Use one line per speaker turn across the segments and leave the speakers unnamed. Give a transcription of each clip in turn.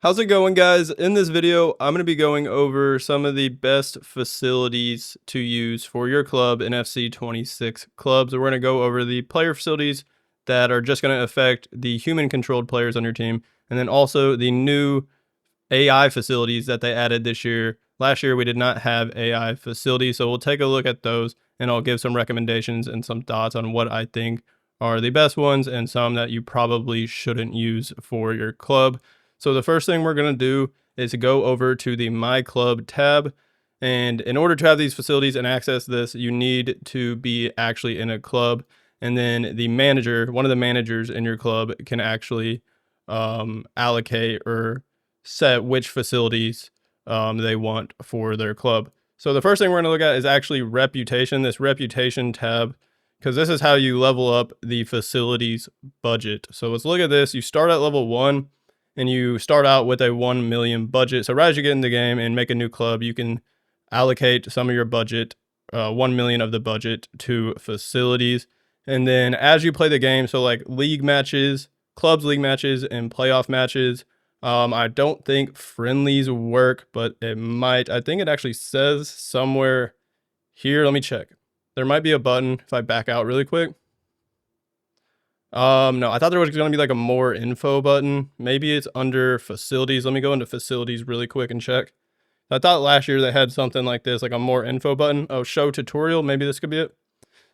How's it going, guys? In this video, I'm going to be going over some of the best facilities to use for your club in FC26 clubs. We're going to go over the player facilities that are just going to affect the human-controlled players on your team, and then also the new AI facilities that they added this year. Last year, we did not have AI facilities, so we'll take a look at those, and I'll give some recommendations and some thoughts on what I think are the best ones and some that you probably shouldn't use for your club. So the first thing we're going to do is go over to the My Club tab. And in order to have these facilities and access this, you need to be actually in a club. And then the manager, one of the managers in your club, can actually allocate or set which facilities they want for their club. So the first thing we're going to look at is actually reputation, this reputation tab, because this is how you level up the facilities budget. So let's look at this. You start at level 1. And you start out with a 1 million budget. So right as you get in the game and make a new club, you can allocate some of your budget, 1 million of the budget to facilities. And then as you play the game, so like league matches, clubs league matches, and playoff matches, I don't think friendlies work, but it might. I think it actually says somewhere here. Let me check. There might be a button if I back out really quick. No, I thought there was going to be like a more info button. Maybe it's under facilities. Let me go into facilities really quick and check. I thought last year they had something like this, like a more info button. Oh, show tutorial. Maybe this could be it.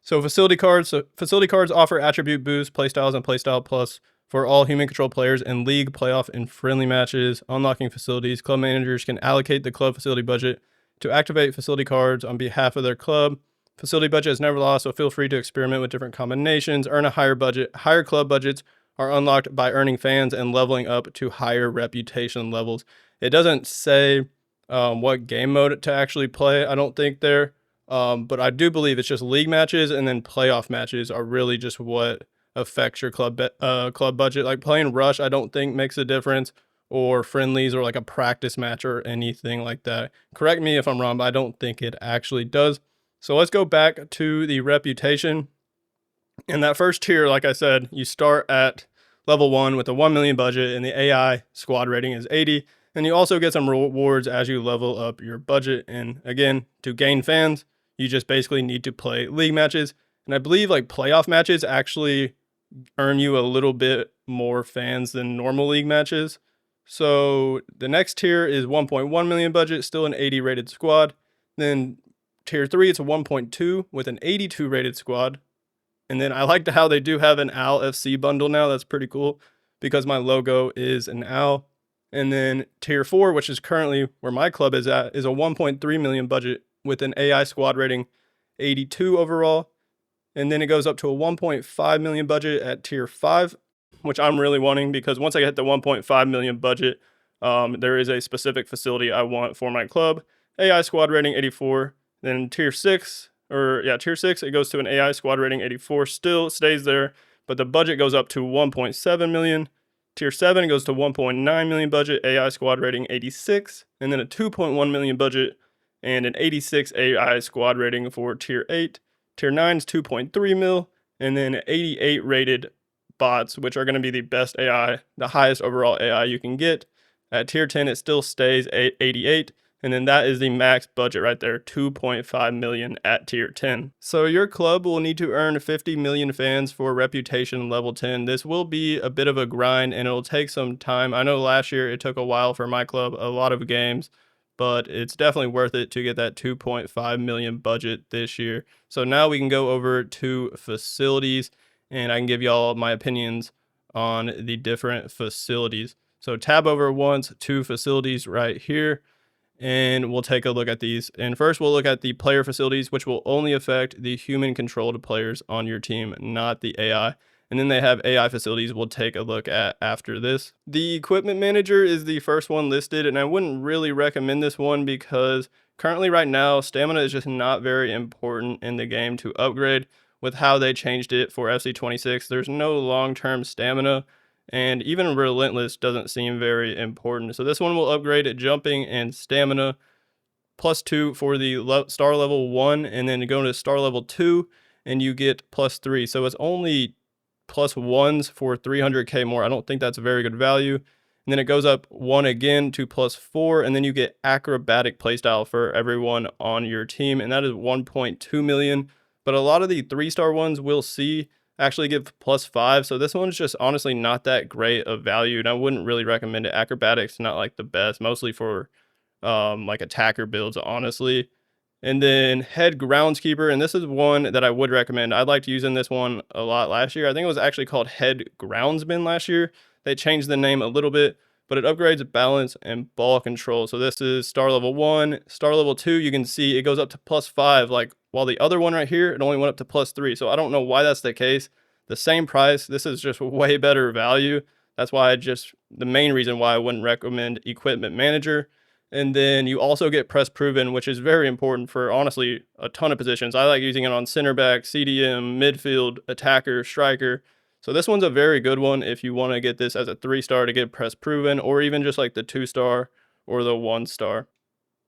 So facility cards. So facility cards offer attribute boost, playstyles, and playstyle plus for all human control players in league, playoff, and friendly matches. Unlocking facilities. Club managers can allocate the club facility budget to activate facility cards on behalf of their club. Facility budget is never lost, so feel free to experiment with different combinations. Earn a higher budget. Higher club budgets are unlocked by earning fans and leveling up to higher reputation levels. It doesn't say what game mode to actually play, I don't think there. But I do believe it's just league matches, and then playoff matches are really just what affects your club budget. Like playing Rush, I don't think makes a difference, or friendlies, or like a practice match or anything like that. Correct me if I'm wrong, but I don't think it actually does. So let's go back to the reputation. In that first tier, like I said, you start at level 1 with a 1 million budget, and the AI squad rating is 80. And you also get some rewards as you level up your budget. And again, to gain fans, you just basically need to play league matches. And I believe like playoff matches actually earn you a little bit more fans than normal league matches. So the next tier is 1.1 million budget, still an 80 rated squad. Then Tier 3, it's a 1.2 with an 82 rated squad. And then I liked how they do have an OWL FC bundle now. That's pretty cool because my logo is an OWL. And then Tier 4, which is currently where my club is at, is a 1.3 million budget with an AI squad rating 82 overall. And then it goes up to a 1.5 million budget at Tier 5, which I'm really wanting because once I get the 1.5 million budget, there is a specific facility I want for my club. AI squad rating 84. Then tier 6, it goes to an AI squad rating 84, still stays there, but the budget goes up to 1.7 million. Tier 7 goes to 1.9 million budget, AI squad rating 86, and then a 2.1 million budget and an 86 AI squad rating for tier 8. Tier 9 is 2.3 mil, and then 88 rated bots, which are going to be the best AI, the highest overall AI you can get. At tier 10, it still stays 88. And then that is the max budget right there, 2.5 million at tier 10. So your club will need to earn 50 million fans for reputation level 10. This will be a bit of a grind and it'll take some time. I know last year it took a while for my club, a lot of games, but it's definitely worth it to get that 2.5 million budget this year. So now we can go over to facilities and I can give y'all my opinions on the different facilities. So tab over once to facilities right here. And we'll take a look at these. And first we'll look at the player facilities, which will only affect the human controlled players on your team, not the AI. And then they have AI facilities we'll take a look at after this. The equipment manager is the first one listed, and I wouldn't really recommend this one because currently right now, stamina is just not very important in the game to upgrade. With how they changed it for FC26, there's no long-term stamina. And even Relentless doesn't seem very important. So this one will upgrade at jumping and stamina, +2 for the star level 1, and then go to star level 2, and you get +3. So it's only +1s for 300k more. I don't think that's a very good value. And then it goes up 1 again to +4, and then you get acrobatic playstyle for everyone on your team, and that is 1.2 million. But a lot of the 3-star ones we'll see actually give +5, so this one's just honestly not that great of value, and I wouldn't really recommend it. Acrobatics not like the best, mostly for like attacker builds, honestly. And then head groundskeeper, and this is one that I would recommend. I liked using this one a lot last year. I think it was actually called head groundsman last year. They changed the name a little bit, but it upgrades balance and ball control. So this is star level 1. Star level 2, you can see it goes up to +5, like while the other one right here, it only went up to +3. So I don't know why that's the case. The same price, this is just way better value. That's why the main reason why I wouldn't recommend Equipment Manager. And then you also get press proven, which is very important for honestly a ton of positions. I like using it on center back, CDM, midfield, attacker, striker. So this one's a very good one if you want to get this as a 3-star to get press proven, or even just like the 2-star or the 1-star.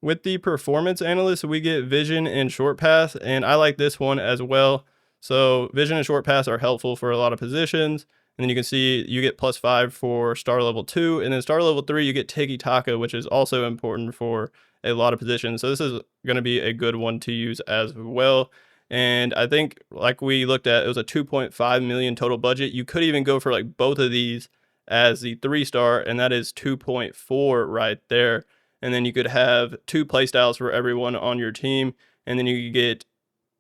With the performance analyst, we get vision and short pass, and I like this one as well. So vision and short pass are helpful for a lot of positions. And then you can see you get +5 for star level 2, and then star level 3 you get tiki taka, which is also important for a lot of positions. So this is going to be a good one to use as well. And I think like we looked at, it was a 2.5 million total budget. You could even go for like both of these as the 3-star, and that is 2.4 right there. And then you could have 2 playstyles for everyone on your team, and then you could get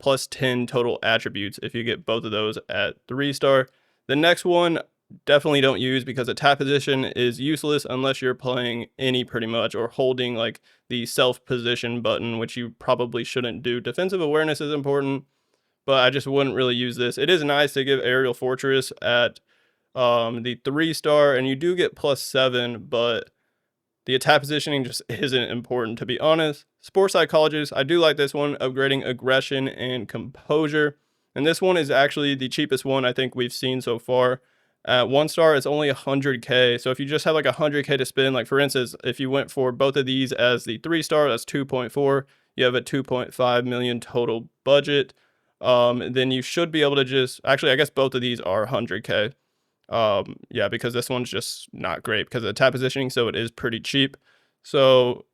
+10 total attributes if you get both of those at 3-star. The next one, definitely don't use, because attack position is useless unless you're playing any pretty much, or holding like the self position button, which you probably shouldn't do. Defensive awareness is important, but I just wouldn't really use this. It is nice to give aerial fortress at the 3-star, and you do get +7, but the attack positioning just isn't important, to be honest. Sports psychologist, I do like this one, upgrading aggression and composure. And this one is actually the cheapest one I think we've seen so far. At 1-star, it's only 100K. So if you just have like 100K to spend, like for instance, if you went for both of these as the 3-star, that's 2.4. You have a 2.5 million total budget. Then you should be able to just, actually, I guess both of these are 100K. Yeah, because this one's just not great because of the attack positioning, so it is pretty cheap. So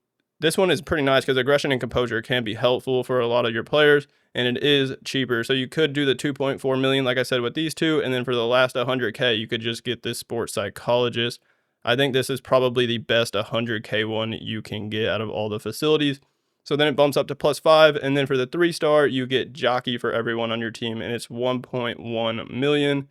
this one is pretty nice because aggression and composure can be helpful for a lot of your players, and it is cheaper. So you could do the 2.4 million, like I said, with these two, and then for the last 100K, you could just get this sports psychologist. I think this is probably the best 100K one you can get out of all the facilities. So then it bumps up to +5, and then for the 3-star, you get jockey for everyone on your team, and it's 1.1 million.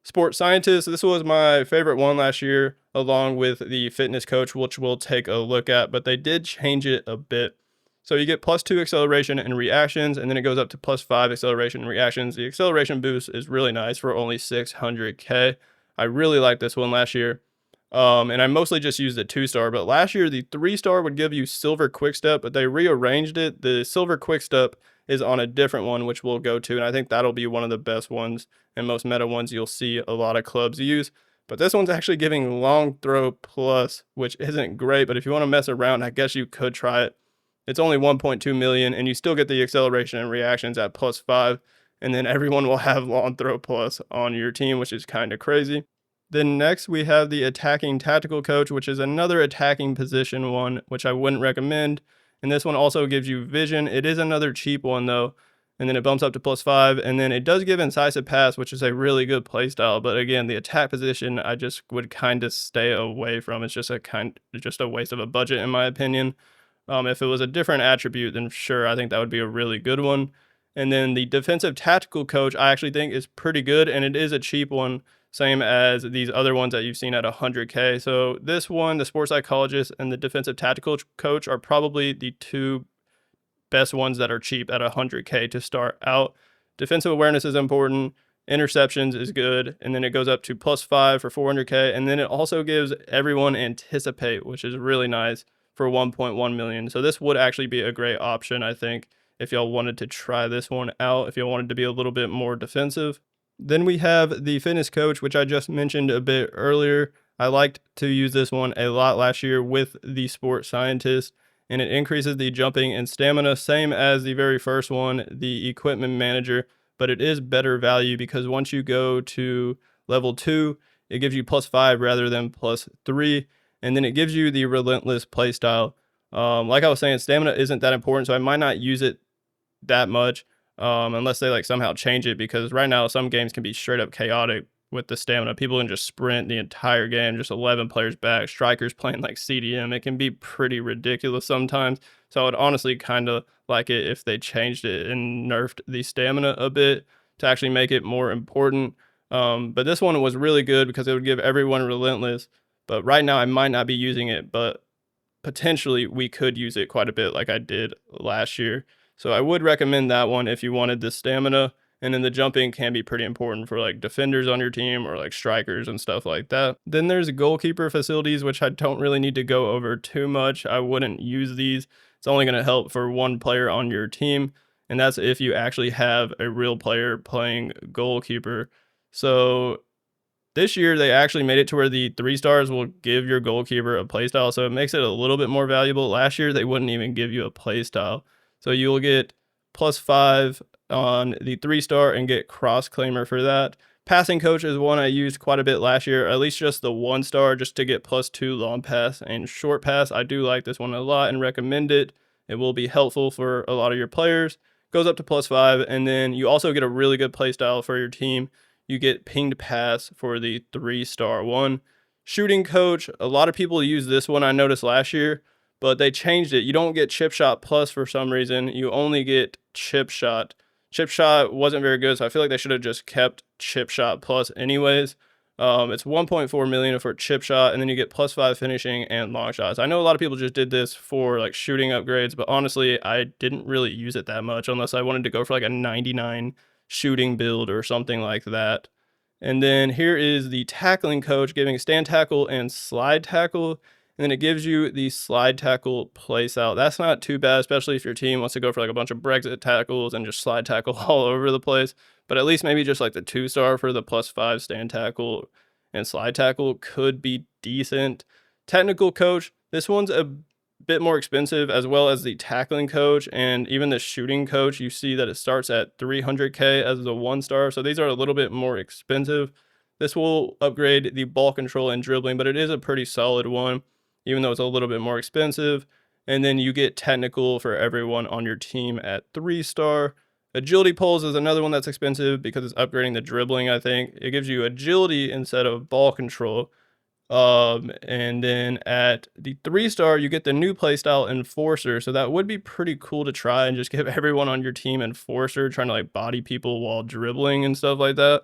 Sports scientist, this was my favorite one last year, along with the fitness coach, which we'll take a look at, but they did change it a bit. So you get +2 acceleration and reactions, and then it goes up to +5 acceleration and reactions. The acceleration boost is really nice for only 600K. I really liked this one last year. And I mostly just used the 2-star, but last year the 3-star would give you silver quickstep, but they rearranged it. The silver quickstep is on a different one, which we'll go to, and I think that'll be one of the best ones and most meta ones you'll see a lot of clubs use. But this one's actually giving long throw plus, which isn't great, but if you want to mess around, I guess you could try it. It's only 1.2 million, and you still get the acceleration and reactions at +5, and then everyone will have long throw plus on your team, which is kind of crazy. Then next we have the attacking tactical coach, which is another attacking position one, which I wouldn't recommend. And this one also gives you vision. It is another cheap one though. And then it bumps up to +5. And then it does give incisive pass, which is a really good playstyle. But again, the attack position, I just would kind of stay away from. It's just a waste of a budget, in my opinion. If it was a different attribute, then sure, I think that would be a really good one. And then the defensive tactical coach, I actually think is pretty good, and it is a cheap one, same as these other ones that you've seen at 100K. So this one, the sports psychologist and the defensive tactical coach, are probably the two best ones that are cheap at 100K to start out. Defensive awareness is important. Interceptions is good. And then it goes up to +5 for 400K. And then it also gives everyone anticipate, which is really nice, for 1.1 million. So this would actually be a great option, I think, if y'all wanted to try this one out, if y'all wanted to be a little bit more defensive. Then we have the fitness coach, which I just mentioned a bit earlier. I liked to use this one a lot last year with the sports scientist, and it increases the jumping and stamina, same as the very first one, the equipment manager, but it is better value because once you go to level 2, it gives you +5 rather than +3. and then it gives you the relentless playstyle. Like I was saying, stamina isn't that important, so I might not use it that much, unless they like somehow change it, because right now some games can be straight up chaotic with the stamina. People can just sprint the entire game, just 11 players back, strikers playing like CDM. It can be pretty ridiculous sometimes. So I would honestly kind of like it if they changed it and nerfed the stamina a bit to actually make it more important. But this one was really good because it would give everyone relentless. But right now I might not be using it, but potentially we could use it quite a bit like I did last year. So I would recommend that one if you wanted the stamina. And then the jumping can be pretty important for like defenders on your team or like strikers and stuff like that. Then there's goalkeeper facilities, which I don't really need to go over too much. I wouldn't use these. It's only going to help for one player on your team. And that's if you actually have a real player playing goalkeeper. So this year, they actually made it to where the 3 stars will give your goalkeeper a playstyle, so it makes it a little bit more valuable. Last year, they wouldn't even give you a playstyle. So you'll get +5 on the 3-star and get cross claimer for that. Passing coach is one I used quite a bit last year, at least just the 1-star, just to get +2 long pass and short pass. I do like this one a lot and recommend it. It will be helpful for a lot of your players. Goes up to +5, and then you also get a really good playstyle for your team. You get pinged pass for the 3-star one. Shooting coach, a lot of people use this one, I noticed last year, but they changed it. You don't get chip shot plus for some reason. You only get chip shot. Chip shot wasn't very good, so I feel like they should have just kept chip shot plus anyways. It's 1.4 million for chip shot, and then you get +5 finishing and long shots. I know a lot of people just did this for like shooting upgrades, but honestly, I didn't really use it that much unless I wanted to go for like a 99 shooting build or something like that. And then here is the tackling coach giving stand tackle and slide tackle. And then it gives you the slide tackle place out. That's not too bad, especially if your team wants to go for like a bunch of Brexit tackles and just slide tackle all over the place. But at least maybe just like the 2-star for the +5 stand tackle and slide tackle could be decent. Technical coach, this one's a bit more expensive, as well as the tackling coach and even the shooting coach. You see that it starts at 300k as the 1-star, so these are a little bit more expensive. This will upgrade the ball control and dribbling, but it is a pretty solid one, even though it's a little bit more expensive. And then you get technical for everyone on your team at 3-star. Agility pulls is another one that's expensive because it's upgrading the dribbling. I think it gives you agility instead of ball control. And then at the 3-star, you get the new playstyle Enforcer. So that would be pretty cool to try and just give everyone on your team Enforcer, trying to like body people while dribbling and stuff like that.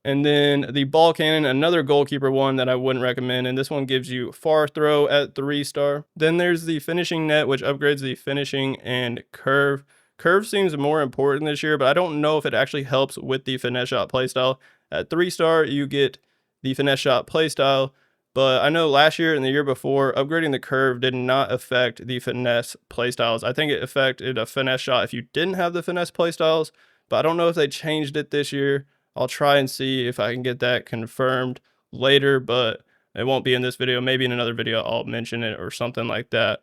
And then the ball cannon, another goalkeeper one that I wouldn't recommend. And this one gives you far throw at 3-star. Then there's the finishing net, which upgrades the finishing and curve. Curve seems more important this year, but I don't know if it actually helps with the finesse shot playstyle. At 3-star, you get the finesse shot playstyle, but I know last year and the year before, upgrading the curve did not affect the finesse playstyles. I think it affected a finesse shot if you didn't have the finesse playstyles, but I don't know if they changed it this year. I'll try and see if I can get that confirmed later, but it won't be in this video. Maybe in another video I'll mention it or something like that.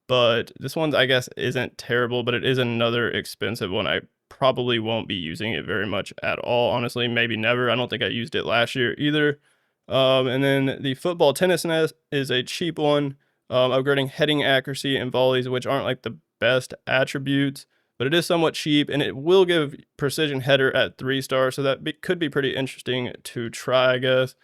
But this one, I guess, isn't terrible, but it is another expensive one. I probably won't be using it very much at all, honestly. Maybe never. I don't think I used it last year either. And then the football tennis net is a cheap one, upgrading heading accuracy and volleys, which aren't like the best attributes, but it is somewhat cheap, and it will give precision header at 3-star, so that could be pretty interesting to try, I guess.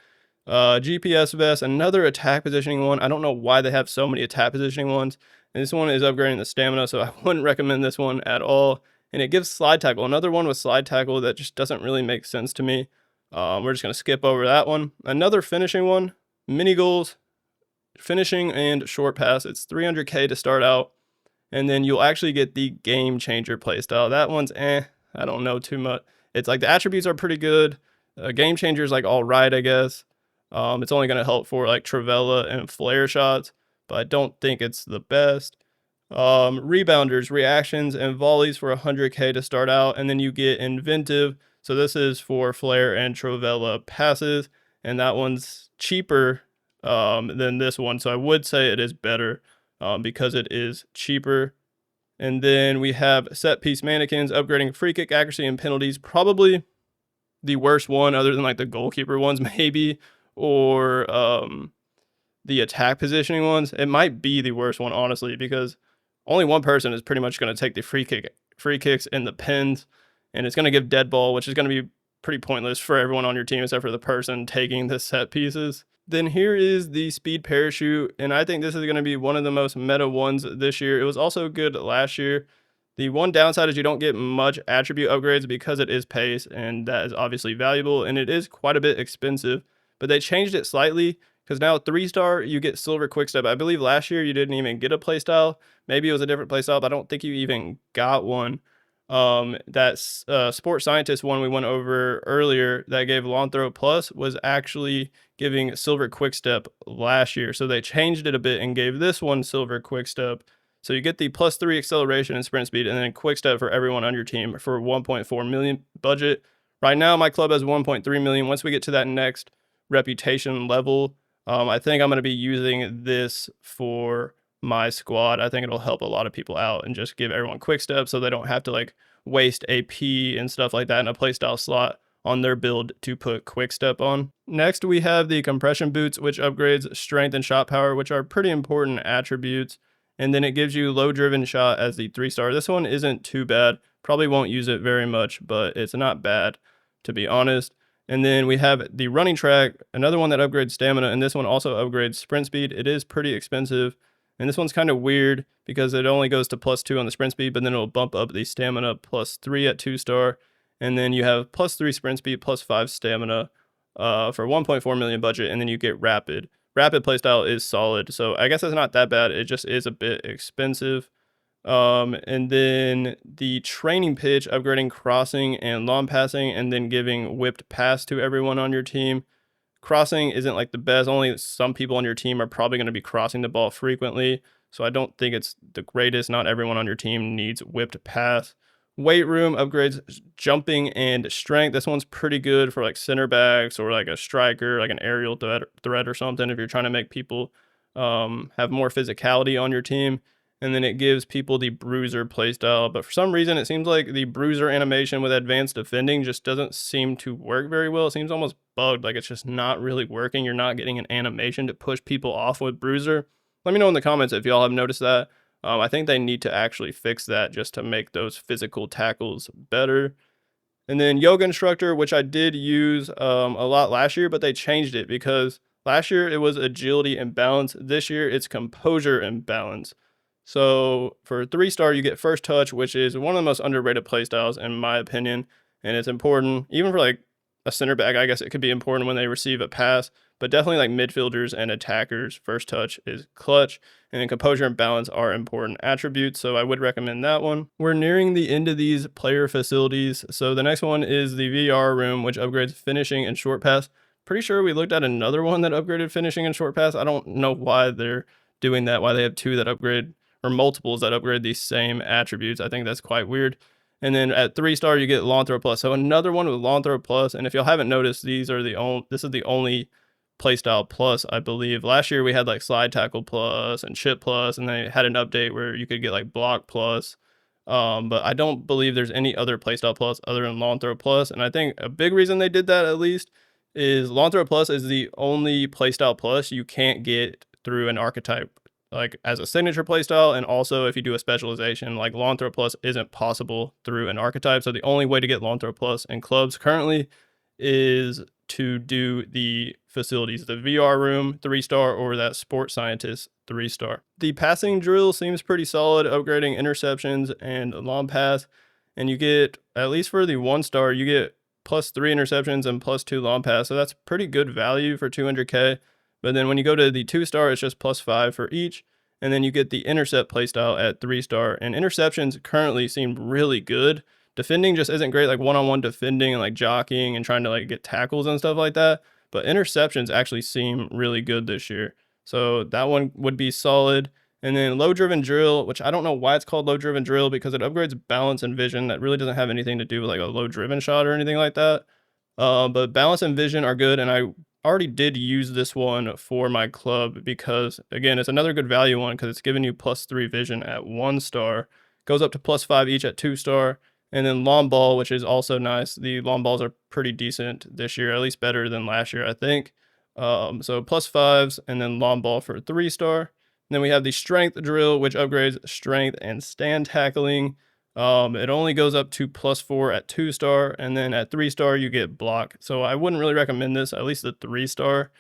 GPS vest, another attack positioning one. I don't know why they have so many attack positioning ones, and this one is upgrading the stamina, so I wouldn't recommend this one at all. And it gives slide tackle, another one with slide tackle that just doesn't really make sense to me. We're just going to skip over that one. Another finishing one, mini goals, finishing and short pass. It's 300k to start out, and then you'll actually get the game changer playstyle. That one's I don't know too much. It's like the attributes are pretty good. Game changer is like all right, I guess. It's only going to help for like Trivela and flare shots, but I don't think it's the best. Rebounders, reactions, and volleys for 100k to start out, and then you get inventive. So this is for flare and Trivela passes, and that one's cheaper than this one. So I would say it is better because it is cheaper. And then we have set piece mannequins, upgrading free kick accuracy and penalties. Probably the worst one, other than like the goalkeeper ones, maybe, or the attack positioning ones, it might be the worst one, honestly, because only one person is pretty much going to take the free kicks and the pins, and it's going to give dead ball, which is going to be pretty pointless for everyone on your team except for the person taking the set pieces. Then here is the speed parachute, and I think this is going to be one of the most meta ones this year. It was also good last year. The one downside is you don't get much attribute upgrades because it is pace, and that is obviously valuable, and it is quite a bit expensive. But they changed it slightly because now 3-star you get silver quickstep. I believe last year you didn't even get a playstyle. Maybe it was a different playstyle, but I don't think you even got one. That sports scientist one we went over earlier that gave lawn throw plus was actually giving silver quickstep last year. So they changed it a bit and gave this one silver quickstep. So you get the +3 acceleration and sprint speed, and then quickstep for everyone on your team for 1.4 million budget. Right now, my club has 1.3 million. Once we get to that next reputation level, I think I'm going to be using this for my squad. I think it'll help a lot of people out and just give everyone quickstep so they don't have to like waste AP and stuff like that in a playstyle slot on their build to put quickstep on. Next, we have the compression boots, which upgrades strength and shot power, which are pretty important attributes. And then it gives you low driven shot as the 3-star. This one isn't too bad. Probably won't use it very much, but it's not bad, to be honest. And then we have the running track, another one that upgrades stamina, and this one also upgrades sprint speed. It is pretty expensive, and this one's kind of weird because it only goes to +2 on the sprint speed, but then it'll bump up the stamina +3 at 2-star, and then you have +3 sprint speed, +5 stamina for 1.4 million budget, and then you get rapid. Rapid playstyle is solid, so I guess it's not that bad. It just is a bit expensive. And then the training pitch, upgrading crossing and long passing, and then giving whipped pass to everyone on your team. Crossing isn't like the best. Only some people on your team are probably going to be crossing the ball frequently, so I don't think it's the greatest. Not everyone on your team needs whipped pass. Weight room upgrades jumping and strength. This one's pretty good for like center backs or like a striker, like an aerial threat or something if you're trying to make people have more physicality on your team. And then it gives people the bruiser playstyle, but for some reason it seems like the bruiser animation with advanced defending just doesn't seem to work very well. It seems almost bugged, like it's just not really working. You're not getting an animation to push people off with bruiser. Let me know in the comments if y'all have noticed that. I think they need to actually fix that just to make those physical tackles better. And then yoga instructor, which I did use a lot last year, but they changed it because last year it was agility and balance. This year it's composure and balance. So for 3-star, you get first touch, which is one of the most underrated playstyles in my opinion. And it's important, even for like a center back, I guess it could be important when they receive a pass, but definitely like midfielders and attackers, first touch is clutch. And then composure and balance are important attributes, so I would recommend that one. We're nearing the end of these player facilities. So the next one is the VR room, which upgrades finishing and short pass. Pretty sure we looked at another one that upgraded finishing and short pass. I don't know why they're doing that, why they have two that upgrade or multiples that upgrade these same attributes. I think that's quite weird. And then at 3-star, you get lawn throw plus. So another one with lawn throw plus. And if y'all haven't noticed, this is the only playstyle plus, I believe. Last year we had like slide tackle plus and chip plus, and they had an update where you could get like block plus. But I don't believe there's any other playstyle plus other than lawn throw plus. And I think a big reason they did that, at least, is lawn throw plus is the only playstyle plus you can't get through an archetype, like as a signature playstyle. And also if you do a specialization, like lawn throw plus isn't possible through an archetype. So the only way to get lawn throw plus in clubs currently is to do the facilities, the VR room 3-star or that sports scientist 3-star. The passing drill seems pretty solid, upgrading interceptions and long pass. And you get, at least for the 1-star, you get +3 interceptions and +2 long pass. So that's pretty good value for 200k. But then when you go to the 2-star, it's just +5 for each. And then you get the intercept playstyle at 3-star. And interceptions currently seem really good. Defending just isn't great, like one-on-one defending and like jockeying and trying to like get tackles and stuff like that. But interceptions actually seem really good this year. So that one would be solid. And then low driven drill, which I don't know why it's called low driven drill, because it upgrades balance and vision. That really doesn't have anything to do with like a low driven shot or anything like that. But balance and vision are good, and I already did use this one for my club because, again, it's another good value one because it's giving you +3 vision at 1-star, goes up to +5 each at 2-star, and then long ball, which is also nice. The long balls are pretty decent this year, at least better than last year, I think. So plus fives, and then long ball for 3-star. Then we have the strength drill, which upgrades strength and stand tackling. It only goes up to +4 at 2-star, and then at 3-star you get block. So I wouldn't really recommend this, at least the 3-star,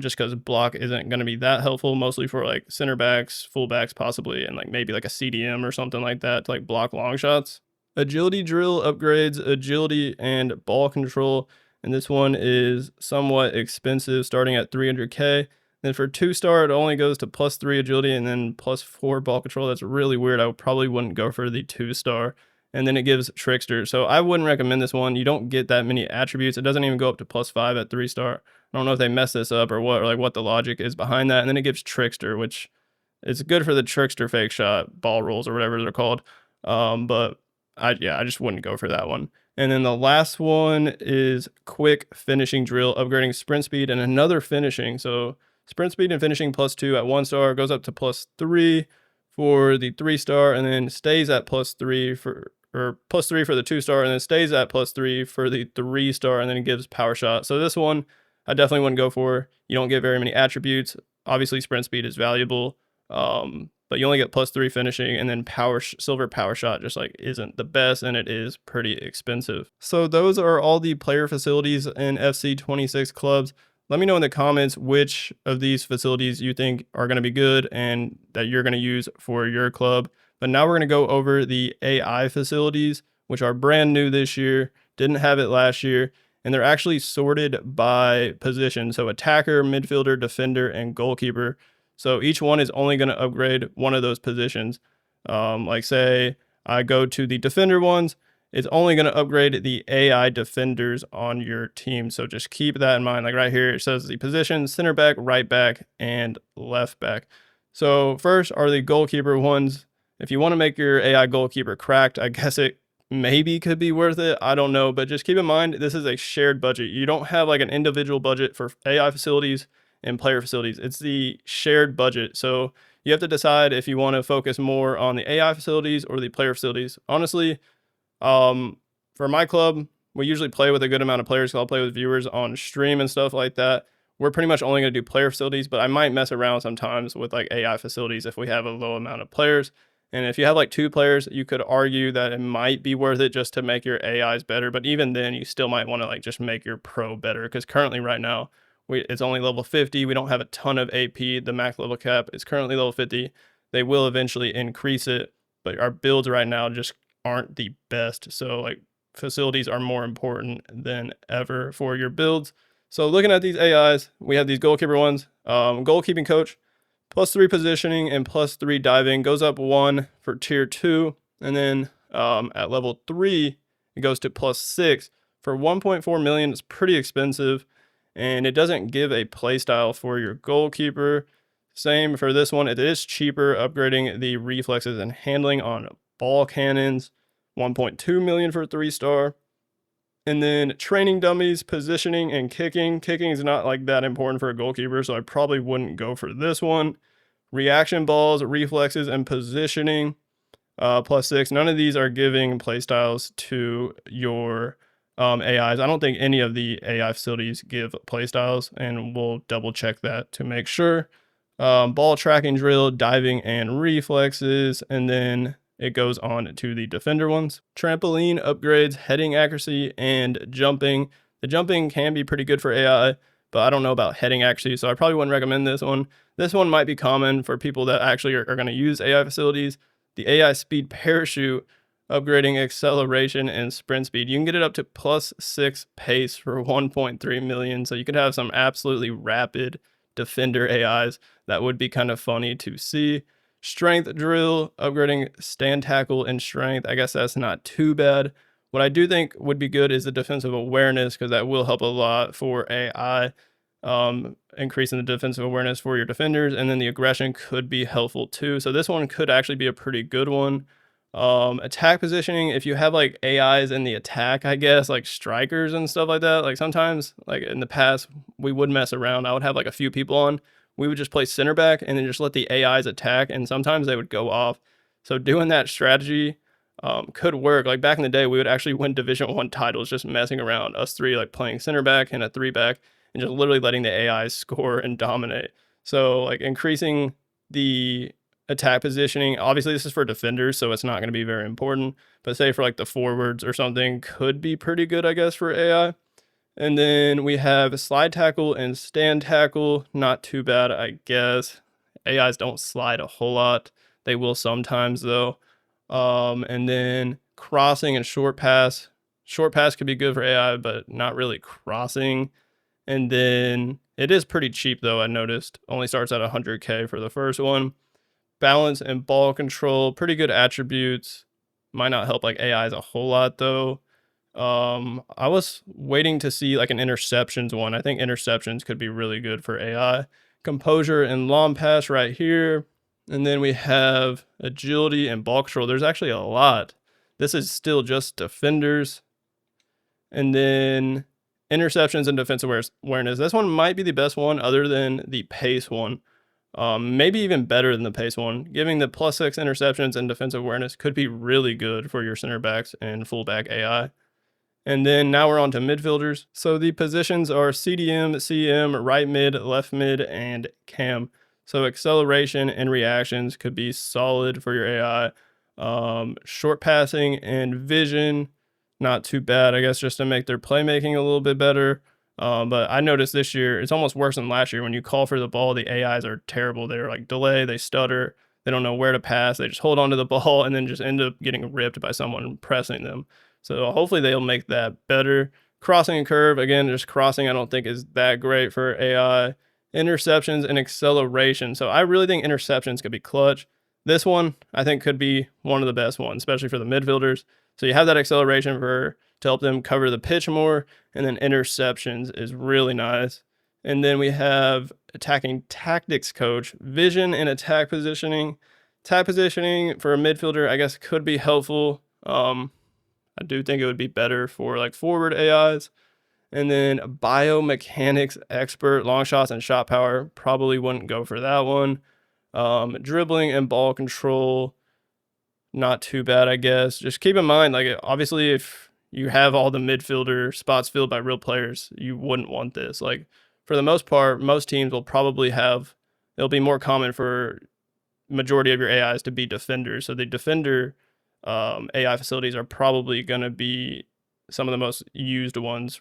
just because block isn't going to be that helpful, mostly for like center backs, fullbacks possibly, and like maybe like a CDM or something like that to like block long shots. Agility drill upgrades agility and ball control, and this one is somewhat expensive, starting at 300k. Then for 2-star, it only goes to +3 agility and then +4 ball control. That's really weird. I probably wouldn't go for the 2-star. And then it gives trickster. So I wouldn't recommend this one. You don't get that many attributes. It doesn't even go up to +5 at 3-star. I don't know if they messed this up or what the logic is behind that. And then it gives trickster, which is good for the trickster fake shot ball rolls or whatever they're called. But I just wouldn't go for that one. And then the last one is quick finishing drill, upgrading sprint speed and another finishing. So sprint speed and finishing +2 at 1-star, goes up to +3 for the 3-star, and then stays at +3 for +3 for the 2-star, and then stays at +3 for the 3-star, and then it gives power shot. So this one I definitely wouldn't go for. You don't get very many attributes. Obviously sprint speed is valuable, but you only get +3 finishing, and then silver power shot just like isn't the best, and it is pretty expensive. So those are all the player facilities in FC26 clubs. Let me know in the comments which of these facilities you think are going to be good and that you're going to use for your club. But now we're going to go over the AI facilities, which are brand new this year, didn't have it last year, and they're actually sorted by position. So attacker, midfielder, defender, and goalkeeper. So each one is only going to upgrade one of those positions. Like say I go to the defender ones, it's only going to upgrade the AI defenders on your team. So just keep that in mind. Like right here, it says the position, center back, right back, and left back. So first are the goalkeeper ones. If you want to make your AI goalkeeper cracked, I guess it maybe could be worth it. I don't know, but just keep in mind, this is a shared budget. You don't have like an individual budget for AI facilities and player facilities. It's the shared budget. So you have to decide if you want to focus more on the AI facilities or the player facilities. Honestly, for my club, we usually play with a good amount of players. So I'll play with viewers on stream and stuff like that. We're pretty much only going to do player facilities, but I might mess around sometimes with like AI facilities if we have a low amount of players. And if you have like 2 players, you could argue that it might be worth it just to make your AIs better. But even then, you still might want to like just make your pro better, because currently right now it's only level 50. We don't have a ton of AP. The max level cap is currently level 50. They will eventually increase it, but our builds right now just aren't the best. So like facilities are more important than ever for your builds. So looking at these AIs, we have these goalkeeper ones, goalkeeping coach, +3 positioning and +3 diving, goes up 1 for tier 2. And then at level 3, it goes to +6 for 1.4 million. It's pretty expensive, and it doesn't give a playstyle for your goalkeeper. Same for this one. It is cheaper, upgrading the reflexes and handling on ball cannons, 1.2 million for 3-star. And then training dummies, positioning, and kicking. Kicking is not like that important for a goalkeeper, so I probably wouldn't go for this one. Reaction balls, reflexes, and positioning, +6. None of these are giving playstyles to your AIs. I don't think any of the AI facilities give playstyles, and we'll double check that to make sure. Ball tracking drill, diving, and reflexes, and then it goes on to the defender ones. Trampoline upgrades heading accuracy and jumping. The jumping can be pretty good for AI, but I don't know about heading accuracy, so I probably wouldn't recommend this one. This one might be common for people that actually are going to use AI facilities. The AI speed parachute, upgrading acceleration and sprint speed. You can get it up to +6 pace for 1.3 million, so you could have some absolutely rapid defender AIs. That would be kind of funny to see. Strength drill, upgrading stand tackle and strength. I guess that's not too bad. What I do think would be good is the defensive awareness, because that will help a lot for AI, increasing the defensive awareness for your defenders. And then the aggression could be helpful too. So this one could actually be a pretty good one. Attack positioning, if you have like AIs in the attack, I guess, like strikers and stuff like that, like sometimes, like in the past, we would mess around. I would have like a few people on. We would just play center back and then just let the AIs attack, and sometimes they would go off. So doing that strategy could work. Like back in the day, we would actually win Division 1 titles just messing around, us 3 like playing center back and a 3 back, and just literally letting the AI score and dominate. So like increasing the attack positioning, obviously this is for defenders, so it's not going to be very important, but say for like the forwards or something could be pretty good, I guess, for AI. And then we have slide tackle and stand tackle. Not too bad, I guess. AIs don't slide a whole lot. They will sometimes though. And then crossing and short pass. Short pass could be good for AI, but not really crossing. And then it is pretty cheap though, I noticed. Only starts at 100K for the first one. Balance and ball control, pretty good attributes. Might not help like AIs a whole lot though. I was waiting to see like an interceptions one. I think interceptions could be really good for AI. Composure and long pass right here. And then we have agility and ball control. There's actually a lot. This is still just defenders. And then interceptions and defensive awareness. This one might be the best one other than the pace one. Maybe even better than the pace one. Giving the +6 interceptions and defensive awareness could be really good for your center backs and fullback AI. And then now we're on to midfielders. So the positions are CDM, CM, right mid, left mid, and cam. So acceleration and reactions could be solid for your AI. Short passing and vision, not too bad, I guess, just to make their playmaking a little bit better. But I noticed this year, it's almost worse than last year. When you call for the ball, the AIs are terrible. They're like delay, they stutter, they don't know where to pass. They just hold on to the ball and then just end up getting ripped by someone pressing them. So hopefully they'll make that better. Crossing and curve, again, just crossing I don't think is that great for AI. Interceptions and acceleration. So I really think interceptions could be clutch. This one I think could be one of the best ones, especially for the midfielders. So you have that acceleration to help them cover the pitch more, and then interceptions is really nice. And then we have attacking tactics coach, vision and attack positioning. Attack positioning for a midfielder, I guess, could be helpful. I do think it would be better for like forward AIs. And then biomechanics expert, long shots and shot power, probably wouldn't go for that one. Dribbling and ball control, not too bad, I guess. Just keep in mind, like obviously if you have all the midfielder spots filled by real players, you wouldn't want this. Like for the most part, most teams will probably have, it'll be more common for majority of your AIs to be defenders. So the defender AI facilities are probably going to be some of the most used ones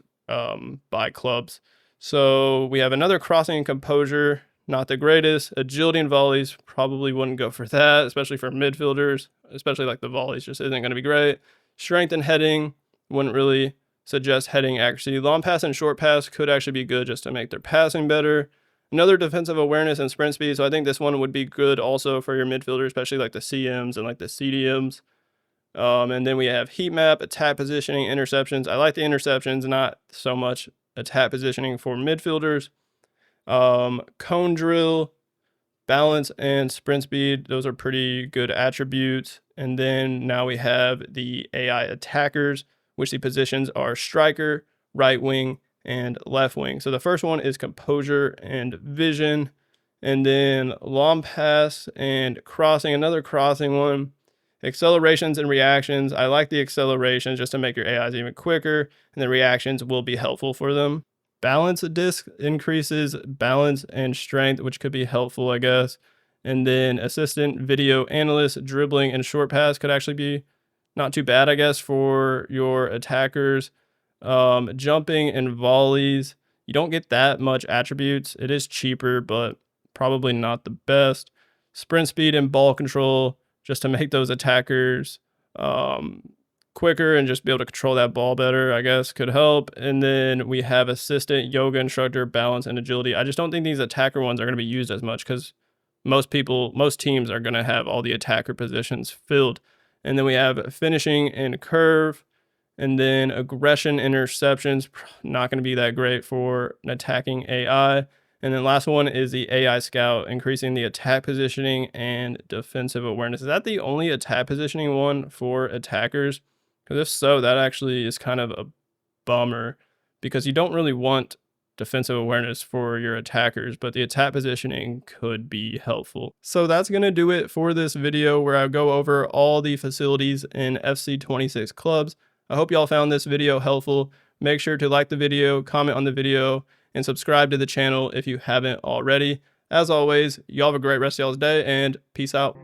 by clubs. So we have another crossing and composure, not the greatest. Agility and volleys, probably wouldn't go for that, especially for midfielders, especially like the volleys just isn't going to be great. Strength and heading, wouldn't really suggest heading accuracy. Long pass and short pass could actually be good just to make their passing better. Another defensive awareness and sprint speed. So I think this one would be good also for your midfielders, especially like the CMs and like the CDMs. And then we have heat map, attack positioning, interceptions. I like the interceptions, not so much attack positioning for midfielders. Cone drill, balance, and sprint speed. Those are pretty good attributes. And then now we have the AI attackers, which the positions are striker, right wing, and left wing. So the first one is composure and vision. And then long pass and crossing, another crossing one. Accelerations and reactions. I like the accelerations just to make your AIs even quicker, and the reactions will be helpful for them. Balance disc increases balance and strength, which could be helpful, I guess. And then assistant video analyst, dribbling, and short pass could actually be not too bad, I guess, for your attackers. Jumping and volleys. You don't get that much attributes. It is cheaper, but probably not the best. Sprint speed and ball control, just to make those attackers quicker and just be able to control that ball better, I guess, could help. And then we have assistant, yoga instructor, balance, and agility. I just don't think these attacker ones are going to be used as much because most teams are going to have all the attacker positions filled. And then we have finishing and curve. And then aggression, interceptions, not going to be that great for an attacking AI. And then last one is the AI Scout, increasing the attack positioning and defensive awareness. Is that the only attack positioning one for attackers? Because if so, that actually is kind of a bummer because you don't really want defensive awareness for your attackers, but the attack positioning could be helpful. So that's going to do it for this video where I go over all the facilities in FC26 clubs. I hope y'all found this video helpful. Make sure to like the video, comment on the video, and subscribe to the channel if you haven't already. As always, y'all have a great rest of y'all's day, and peace out.